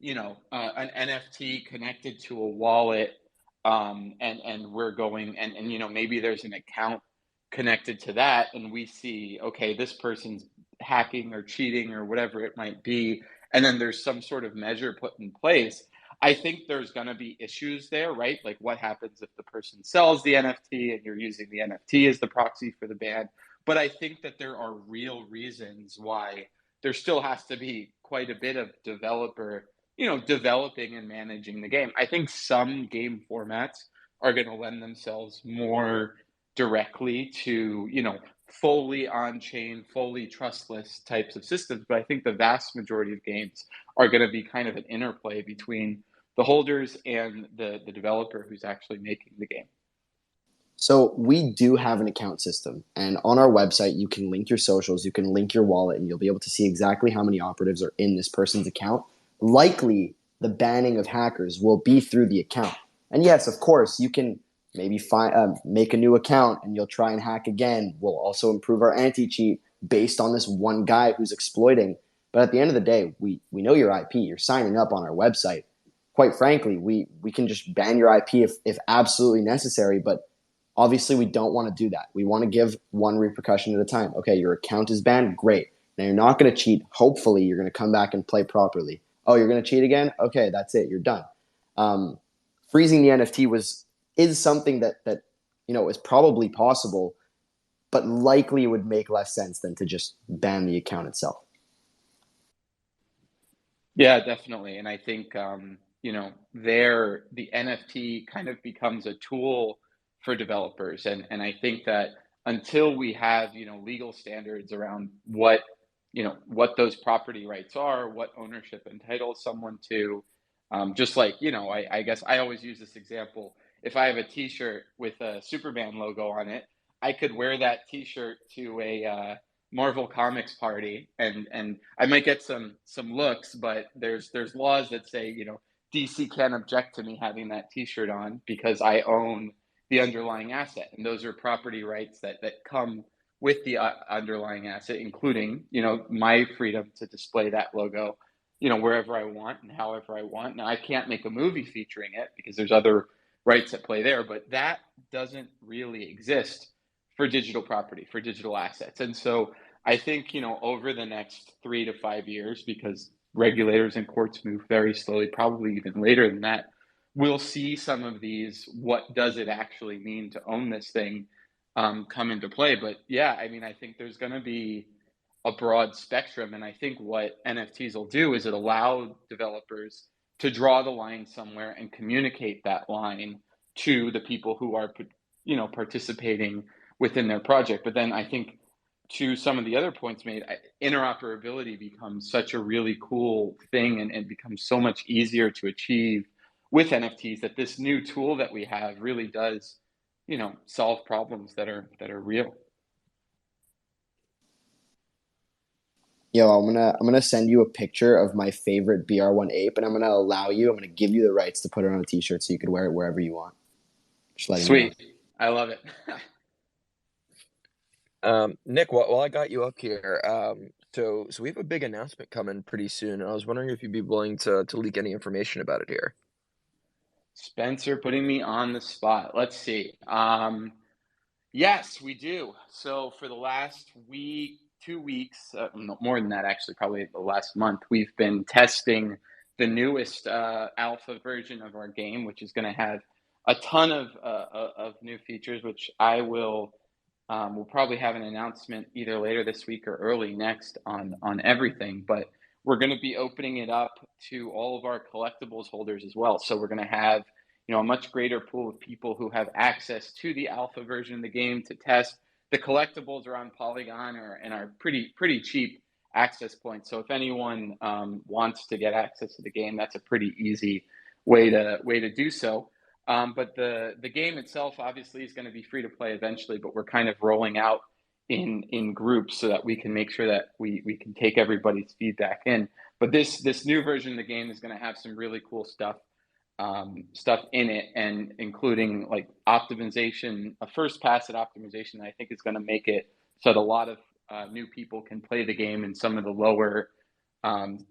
an NFT connected to a wallet, and we're going and maybe there's an account connected to that and we see, okay, this person's hacking or cheating or whatever it might be, and then there's some sort of measure put in place. I think there's going to be issues there, right? Like what happens if the person sells the NFT and you're using the NFT as the proxy for the ban? But I think that there are real reasons why there still has to be quite a bit of developer, developing and managing the game. I think some game formats are going to lend themselves more directly to, fully on-chain, fully trustless types of systems. But I think the vast majority of games are going to be kind of an interplay between the holders and the developer who's actually making the game. So we do have an account system, and on our website, you can link your socials, you can link your wallet, and you'll be able to see exactly how many operatives are in this person's account. Likely, the banning of hackers will be through the account. And yes, of course, you can maybe make a new account, and you'll try and hack again. We'll also improve our anti-cheat based on this one guy who's exploiting. But at the end of the day, we know your IP. You're signing up on our website. Quite frankly, we can just ban your IP if absolutely necessary, but obviously, we don't want to do that. We want to give one repercussion at a time. Okay, your account is banned. Great. Now you're not going to cheat. Hopefully, you're going to come back and play properly. Oh, you're going to cheat again? Okay, that's it. You're done. Freezing the NFT is something that is probably possible, but likely it would make less sense than to just ban the account itself. Yeah, definitely. And I think the NFT kind of becomes a tool for developers. And I think that until we have, legal standards around what those property rights are, what ownership entitles someone to, just like, I guess I always use this example. If I have a t-shirt with a Superman logo on it, I could wear that t-shirt to a Marvel Comics party, and I might get some looks, but there's laws that say, DC can't object to me having that T-shirt on because I own the underlying asset, and those are property rights that come with the underlying asset, including, my freedom to display that logo, wherever I want and however I want. Now I can't make a movie featuring it because there's other rights at play there, but that doesn't really exist for digital property, for digital assets. And so I think, over the next 3 to 5 years, because regulators and courts move very slowly, probably even later than that, we'll see some of these, what does it actually mean to own this thing, come into play. But yeah, I mean, I think there's going to be a broad spectrum. And I think what NFTs will do is it allow developers to draw the line somewhere and communicate that line to the people who are, participating within their project. But then I think, to some of the other points made, interoperability becomes such a really cool thing, and becomes so much easier to achieve with NFTs, that this new tool that we have really does, solve problems that are real. Yo, I'm gonna send you a picture of my favorite BR1 ape, and I'm gonna give you the rights to put it on a t-shirt so you could wear it wherever you want. Just letting you know. Sweet. I love it. Nick, while I got you up here, so we have a big announcement coming pretty soon. I was wondering if you'd be willing to leak any information about it here. Spencer putting me on the spot. Let's see. Yes, we do. So for the last week, 2 weeks, no, more than that, actually, probably the last month, we've been testing the newest alpha version of our game, which is going to have a ton of new features, which we'll probably have an announcement either later this week or early next on everything. But we're going to be opening it up to all of our collectibles holders as well. So we're going to have, a much greater pool of people who have access to the alpha version of the game to test. The collectibles are on Polygon and are pretty cheap access points. So if anyone wants to get access to the game, that's a pretty easy way to do so. But the game itself obviously is going to be free to play eventually, but we're kind of rolling out in groups so that we can make sure that we can take everybody's feedback in. But this new version of the game is going to have some really cool stuff in it, and including like optimization, a first pass at optimization that I think is going to make it so that a lot of new people can play the game in some of the lower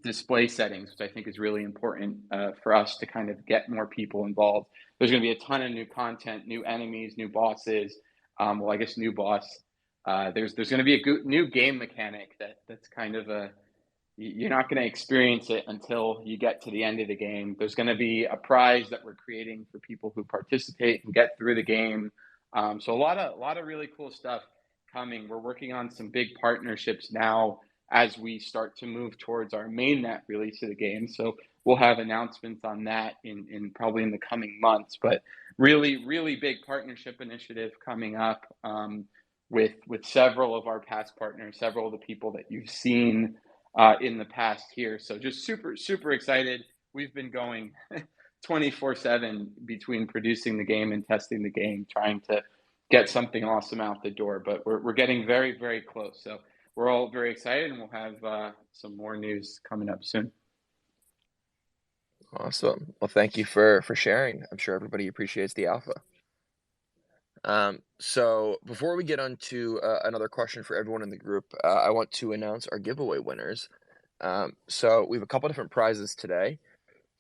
display settings, which I think is really important for us to kind of get more people involved. There's going to be a ton of new content, new enemies, new bosses. I guess new boss. There's going to be a new game mechanic that's kind of you're not going to experience it until you get to the end of the game. There's going to be a prize that we're creating for people who participate and get through the game. So a lot of really cool stuff coming. We're working on some big partnerships now as we start to move towards our mainnet release of the game. So we'll have announcements on that in probably in the coming months. But really, really big partnership initiative coming up with several of our past partners, several of the people that you've seen in the past here. So just super, super excited. We've been going 24/7 between producing the game and testing the game, trying to get something awesome out the door. But we're getting very, very close. So we're all very excited, and we'll have some more news coming up soon. Awesome. Well, thank you for sharing. I'm sure everybody appreciates the alpha. So before we get on to another question for everyone in the group, I want to announce our giveaway winners. So we have a couple different prizes today.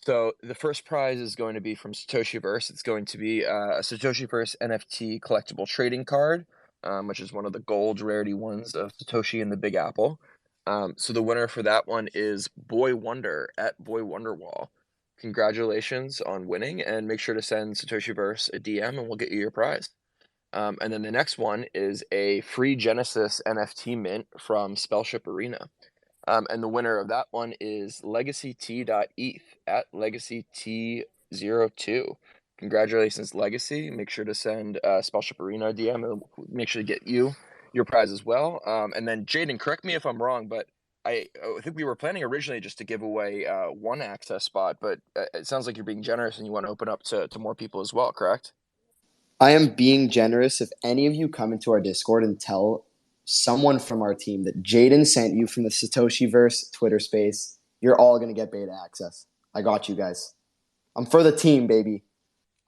So the first prize is going to be from Satoshiverse. It's going to be a Satoshiverse NFT collectible trading card, which is one of the gold rarity ones of Satoshi and the Big Apple. So the winner for that one is Boy Wonder at Boy Wonderwall. Congratulations on winning, and make sure to send Satoshiverse a DM and we'll get you your prize. And then the next one is a free Genesis NFT mint from Spellship Arena. And the winner of that one is LegacyT.eth at LegacyT02. Congratulations, Legacy. Make sure to send Spellship Arena a DM and make sure to get you your prize as well. And then Jaden, correct me if I'm wrong, but I think we were planning originally just to give away one access spot, but it sounds like you're being generous and you want to open up to more people as well, correct? I am being generous. If any of you come into our Discord and tell someone from our team that Jaden sent you from the Satoshiverse Twitter space, you're all going to get beta access. I got you guys. I'm for the team, baby.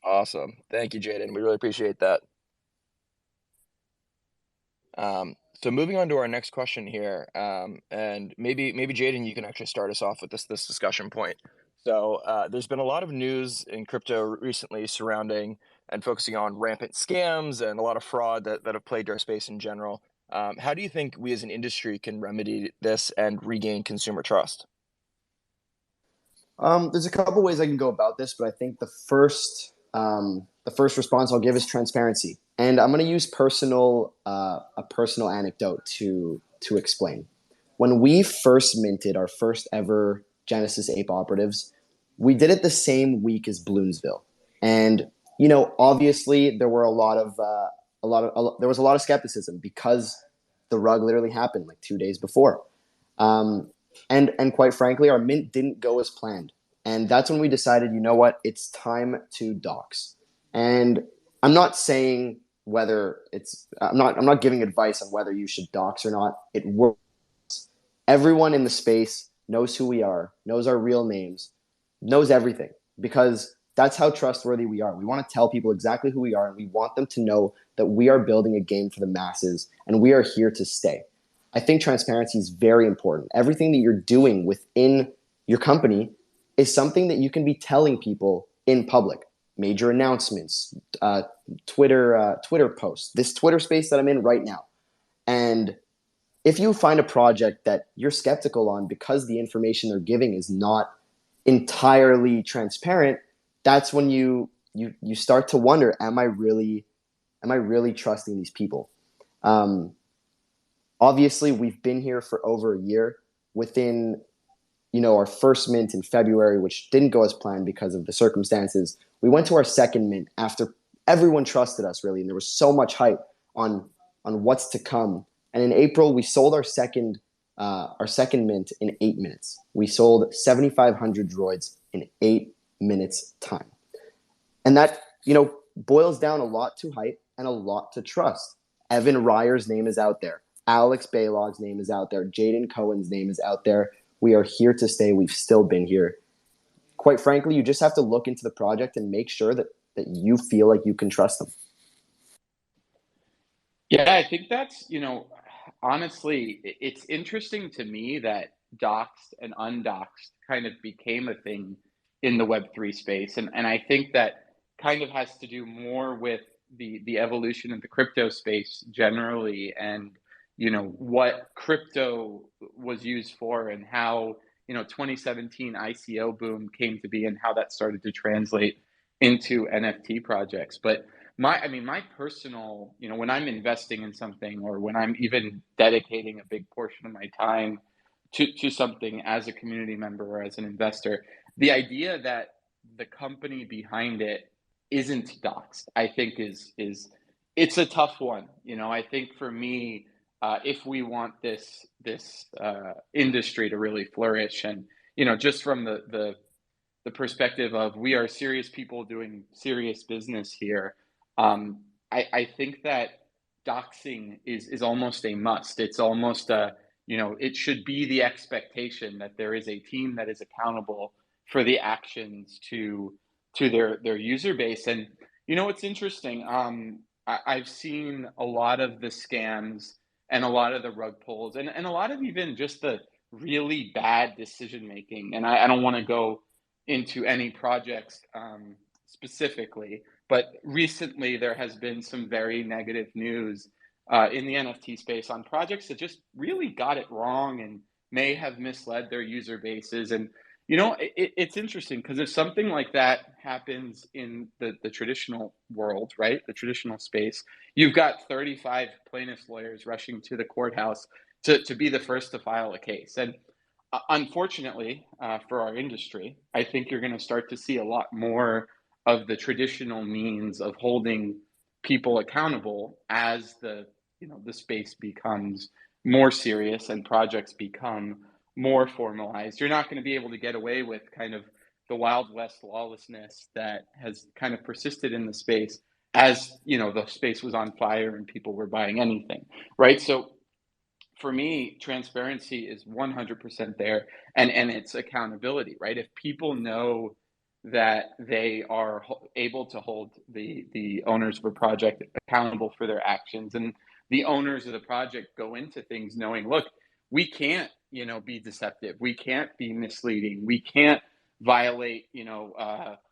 Awesome. Thank you, Jaden. We really appreciate that. So moving on to our next question here, and maybe Jaden, you can actually start us off with this discussion point. So there's been a lot of news in crypto recently surrounding and focusing on rampant scams and a lot of fraud that have plagued our space in general. How do you think we as an industry can remedy this and regain consumer trust? There's a couple ways I can go about this, but I think the first response I'll give is transparency, and I'm going to use a personal anecdote to explain. When we first minted our first ever Genesis Ape operatives, we did it the same week as Bloomsville, and obviously there were there was a lot of skepticism because the rug literally happened like 2 days before. And quite frankly, our mint didn't go as planned. And that's when we decided, you know what, it's time to dox. And I'm not saying I'm not giving advice on whether you should dox or not. It works. Everyone in the space knows who we are, knows our real names, knows everything, because that's how trustworthy we are. We want to tell people exactly who we are, and we want them to know that we are building a game for the masses and we are here to stay. I think transparency is very important. Everything that you're doing within your company is something that you can be telling people in public. Major announcements, Twitter posts, this Twitter space that I'm in right now. And if you find a project that you're skeptical on because the information they're giving is not entirely transparent, that's when you start to wonder, am I really trusting these people? Obviously, we've been here for over a year. Within, our first mint in February, which didn't go as planned because of the circumstances, we went to our second mint after everyone trusted us, really, and there was so much hype on what's to come. And in April, we sold our second mint in 8 minutes. We sold 7,500 droids in 8 minutes time, and that boils down a lot to hype and a lot to trust. Evan Ryer's name is out there. Alex Baylog's name is out there. Jaden Cohen's name is out there. We are here to stay. We've still been here. Quite frankly, you just have to look into the project and make sure that you feel like you can trust them. Yeah, I think that's, honestly, it's interesting to me that doxed and undoxed kind of became a thing in the Web3 space. And I think that kind of has to do more with the evolution of the crypto space generally, and what crypto was used for and how 2017 ICO boom came to be and how that started to translate into NFT projects. But my personal, when I'm investing in something or when I'm even dedicating a big portion of my time to something as a community member or as an investor, the idea that the company behind it isn't doxxed, I think is it's a tough one. I think for me, if we want this industry to really flourish, and just from the perspective of we are serious people doing serious business here, I think that doxing is almost a must. It's almost it should be the expectation that there is a team that is accountable for the actions to their user base. And it's interesting. I've seen a lot of the scams and a lot of the rug pulls and a lot of even just the really bad decision making. And I don't want to go into any projects specifically, but recently there has been some very negative news in the NFT space on projects that just really got it wrong and may have misled their user bases. And it's interesting because if something like that happens in the traditional world, right, the traditional space, you've got 35 plaintiffs' lawyers rushing to the courthouse to be the first to file a case. And unfortunately, for our industry, I think you're going to start to see a lot more of the traditional means of holding people accountable as the space becomes more serious and projects become more formalized. You're not going to be able to get away with kind of the Wild West lawlessness that has kind of persisted in the space as the space was on fire and people were buying anything, right? So for me, transparency is 100% there, and it's accountability, right? If people know that they are able to hold the owners of a project accountable for their actions, and the owners of the project go into things knowing, look, we can't be deceptive, we can't be misleading, we can't violate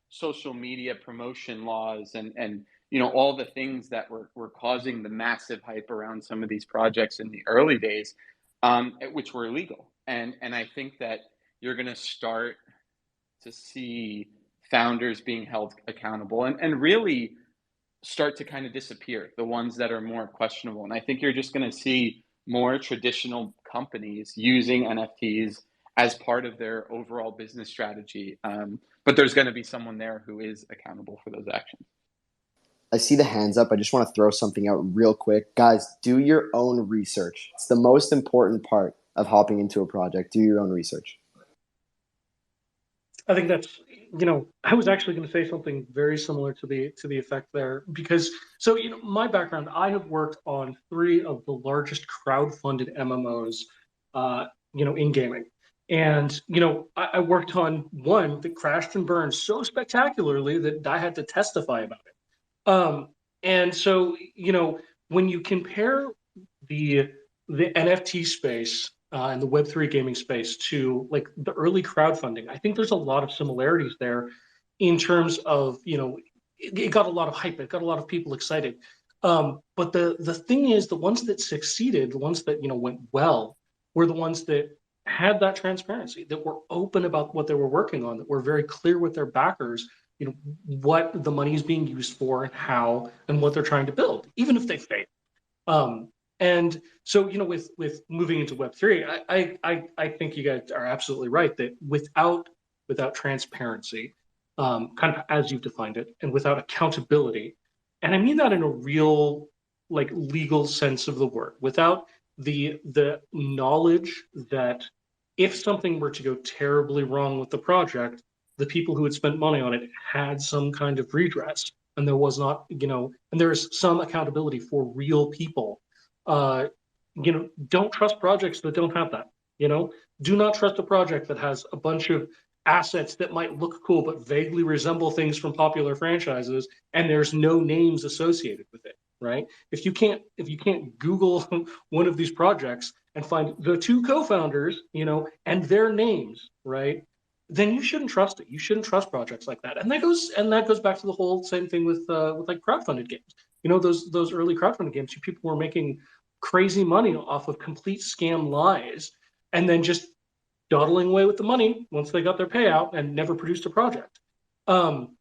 social media promotion laws and all the things that were causing the massive hype around some of these projects in the early days, which were illegal. And I think that you're going to start to see founders being held accountable and really start to kind of disappear, the ones that are more questionable. And I think you're just going to see more traditional companies using NFTs as part of their overall business strategy. But there's going to be someone there who is accountable for those actions. I see the hands up. I just want to throw something out real quick. Guys, do your own research. It's the most important part of hopping into a project. Do your own research. I think that's, I was actually going to say something very similar to the effect there, because my background, I have worked on 3 of the largest crowd-funded MMOs, in gaming. And, I worked on one that crashed and burned so spectacularly that I had to testify about it. And so, when you compare the NFT space and the Web3 gaming space to like the early crowdfunding, I think there's a lot of similarities there in terms of, it got a lot of hype, it got a lot of people excited. But the thing is, the ones that succeeded, the ones that, went well, were the ones that had that transparency, that were open about what they were working on, that were very clear with their backers, what the money is being used for and how and what they're trying to build, even if they fail. And so, with moving into Web3, I think you guys are absolutely right that without transparency, kind of as you've defined it, and without accountability, and I mean that in a real like legal sense of the word, without the knowledge that if something were to go terribly wrong with the project, the people who had spent money on it had some kind of redress, and there was not, and there's some accountability for real people. Don't trust projects that don't have that. Do not trust a project that has a bunch of assets that might look cool but vaguely resemble things from popular franchises, and there's no names associated with it. Right? If you can't Google one of these projects and find the 2 co-founders, and their names, right, then you shouldn't trust it. You shouldn't trust projects like that. And that goes back to the whole same thing with like crowdfunded games. Those early crowdfunded games, people were making crazy money off of complete scam lies and then just dawdling away with the money once they got their payout and never produced a project. Um,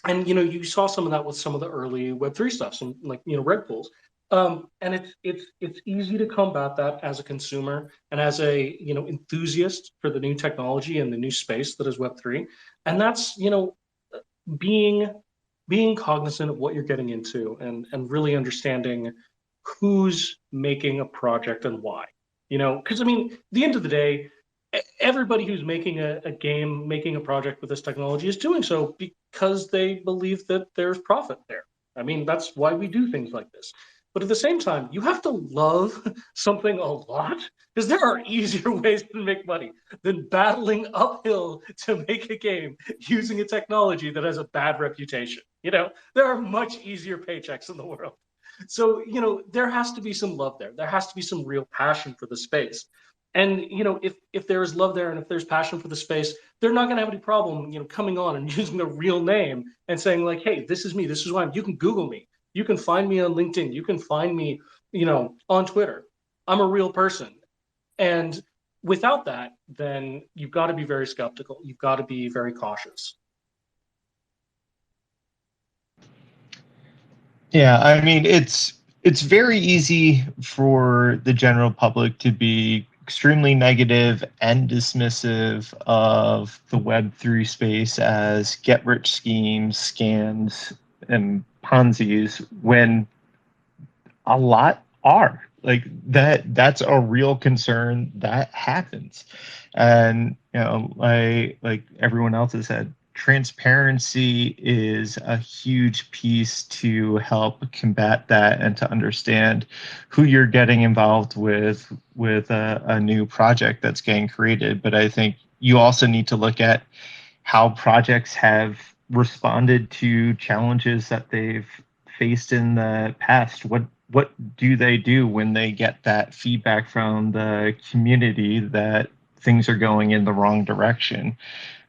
and you saw some of that with some of the early Web3 stuff, some like reg pools. And it's easy to combat that as a consumer and as a enthusiast for the new technology and the new space that is Web3. And that's being being cognizant of what you're getting into and really understanding who's making a project and why. Because I mean, at the end of the day, everybody who's making a game, making a project with this technology is doing so because they believe that there's profit there. I mean, that's why we do things like this. But at the same time, you have to love something a lot because there are easier ways to make money than battling uphill to make a game using a technology that has a bad reputation. There are much easier paychecks in the world. So, there has to be some love there. There has to be some real passion for the space. And if there is love there and if there's passion for the space, they're not going to have any problem, coming on and using the real name and saying like, "Hey, this is me. This is who I am. You can Google me. You can find me on LinkedIn. You can find me, on Twitter. I'm a real person." And without that, then you've got to be very skeptical. You've got to be very cautious. Yeah, I mean it's very easy for the general public to be extremely negative and dismissive of the Web3 space as get rich schemes, scams, and Ponzi's when a lot are. Like that's a real concern that happens. And like everyone else has said, transparency is a huge piece to help combat that and to understand who you're getting involved with a new project that's getting created. But I think you also need to look at how projects have responded to challenges that they've faced in the past. What do they do when they get that feedback from the community that things are going in the wrong direction?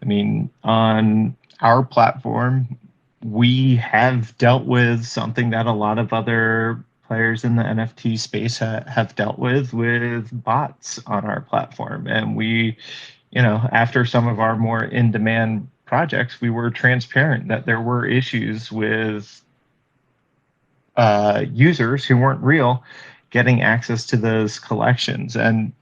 I mean, on our platform, we have dealt with something that a lot of other players in the NFT space have dealt with bots on our platform. And we, after some of our more in demand projects, we were transparent that there were issues with users who weren't real getting access to those collections. And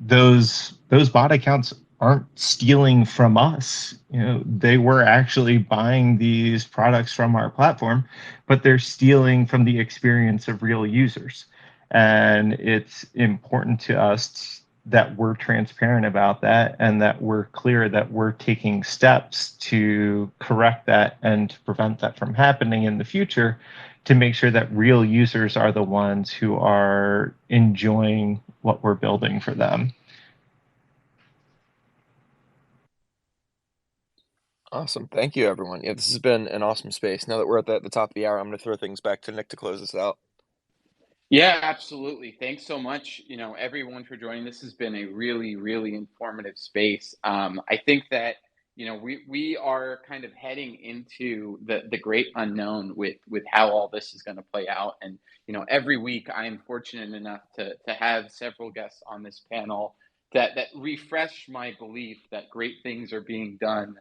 those bot accounts aren't stealing from us. They were actually buying these products from our platform, but they're stealing from the experience of real users. And it's important to us that we're transparent about that and that we're clear that we're taking steps to correct that and to prevent that from happening in the future, to make sure that real users are the ones who are enjoying what we're building for them. Awesome. Thank you, everyone. Yeah, this has been an awesome space. Now that we're at the top of the hour, I'm going to throw things back to Nick to close this out. Yeah, absolutely. Thanks so much, everyone for joining. This has been a really, really informative space. I think that, we are kind of heading into the great unknown with how all this is going to play out. And, every week I am fortunate enough to have several guests on this panel that refresh my belief that great things are being done,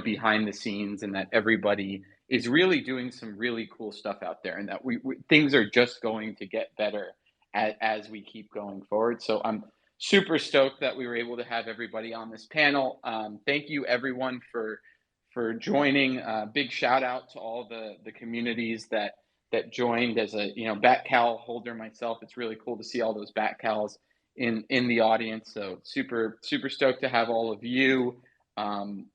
behind the scenes, and that everybody is really doing some really cool stuff out there, and that things are just going to get better as we keep going forward. So I'm super stoked that we were able to have everybody on this panel. Thank you, everyone, for joining. Big shout out to all the communities that joined. As a bat cal holder myself, it's really cool to see all those bat cals in the audience. So super stoked to have all of you. And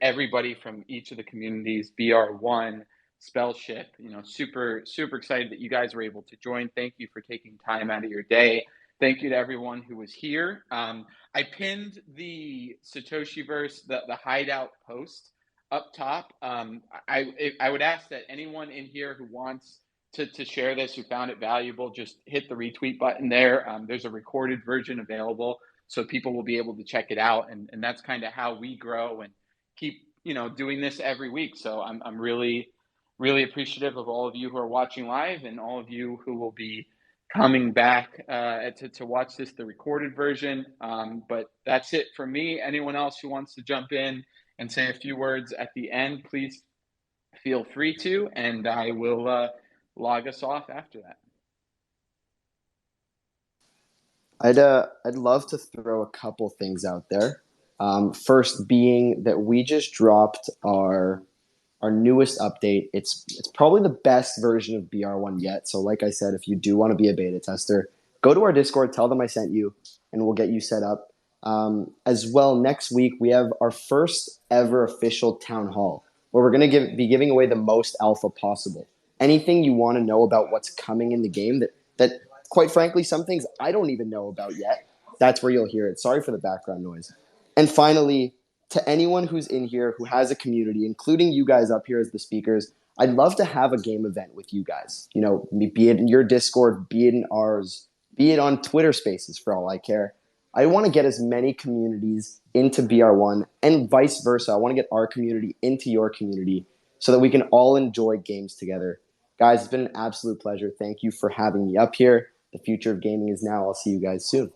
everybody from each of the communities, BR1, Spellship, super excited that you guys were able to join. Thank you for taking time out of your day. Thank you to everyone who was here. I pinned the Satoshiverse, the Hideout post up top. I would ask that anyone in here who wants to share this, who found it valuable, just hit the retweet button there. There's a recorded version available, so people will be able to check it out. And that's kind of how we grow and keep, doing this every week. So I'm really, really appreciative of all of you who are watching live and all of you who will be coming back to watch the recorded version. But that's it for me. Anyone else who wants to jump in and say a few words at the end, please feel free to, and I will log us off after that. I'd love to throw a couple things out there. First being that we just dropped our newest update. It's probably the best version of BR1 yet. So like I said, if you do want to be a beta tester, go to our Discord, tell them I sent you, and we'll get you set up. As well, next week we have our first ever official town hall where we're going to be giving away the most alpha possible. Anything you want to know about what's coming in the game that quite frankly, some things I don't even know about yet, that's where you'll hear it. Sorry for the background noise. And finally, to anyone who's in here who has a community, including you guys up here as the speakers, I'd love to have a game event with you guys. You know, be it in your Discord, be it in ours, be it on Twitter Spaces for all I care. I want to get as many communities into BR1 and vice versa. I want to get our community into your community so that we can all enjoy games together. Guys, it's been an absolute pleasure. Thank you for having me up here. The future of gaming is now. I'll see you guys soon.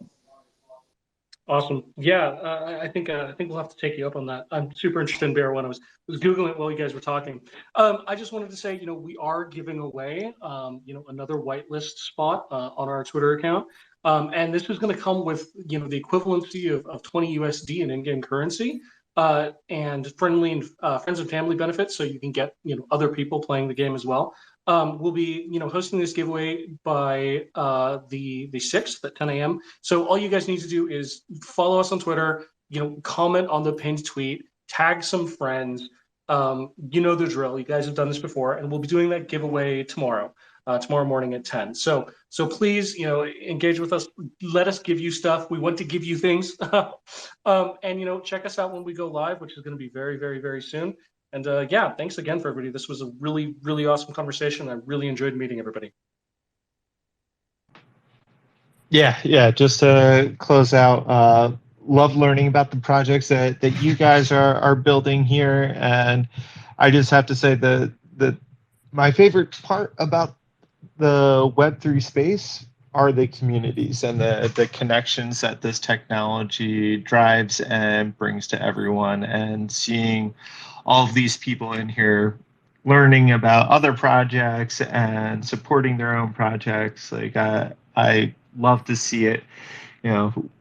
Awesome. Yeah, I think we'll have to take you up on that. I'm super interested in BR1. I was Googling it while you guys were talking. I just wanted to say, we are giving away, another whitelist spot on our Twitter account. And this is going to come with, the equivalency of 20 USD in in-game currency and friends and family benefits. So you can get, other people playing the game as well. We'll be, hosting this giveaway by the 6th at 10 a.m. So all you guys need to do is follow us on Twitter, comment on the pinned tweet, tag some friends. You know the drill. You guys have done this before, and we'll be doing that giveaway tomorrow morning at 10. So please, engage with us. Let us give you stuff. We want to give you things. And, check us out when we go live, which is going to be very, very, very soon. And yeah, thanks again for everybody. This was a really, really awesome conversation. I really enjoyed meeting everybody. Yeah. Just to close out, love learning about the projects that you guys are building here. And I just have to say that my favorite part about the Web3 space are the communities and the connections that this technology drives and brings to everyone, and seeing all of these people in here learning about other projects and supporting their own projects. Like I love to see it.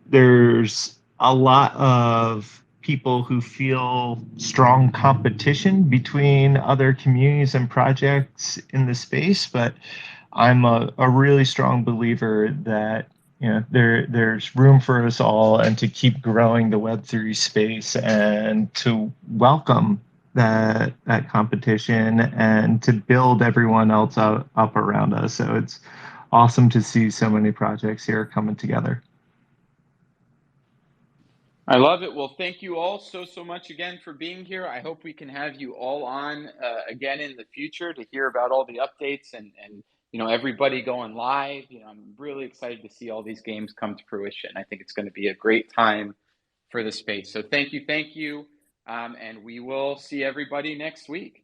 There's a lot of people who feel strong competition between other communities and projects in the space, but I'm a really strong believer that there's room for us all, and to keep growing the Web3 space, and to welcome that competition, and to build everyone else up around us. So it's awesome to see so many projects here coming together. I love it. Well, thank you all so much again for being here. I hope we can have you all on again in the future to hear about all the updates and everybody going live. I'm really excited to see all these games come to fruition. I think it's going to be a great time for the space. So thank you, and we will see everybody next week.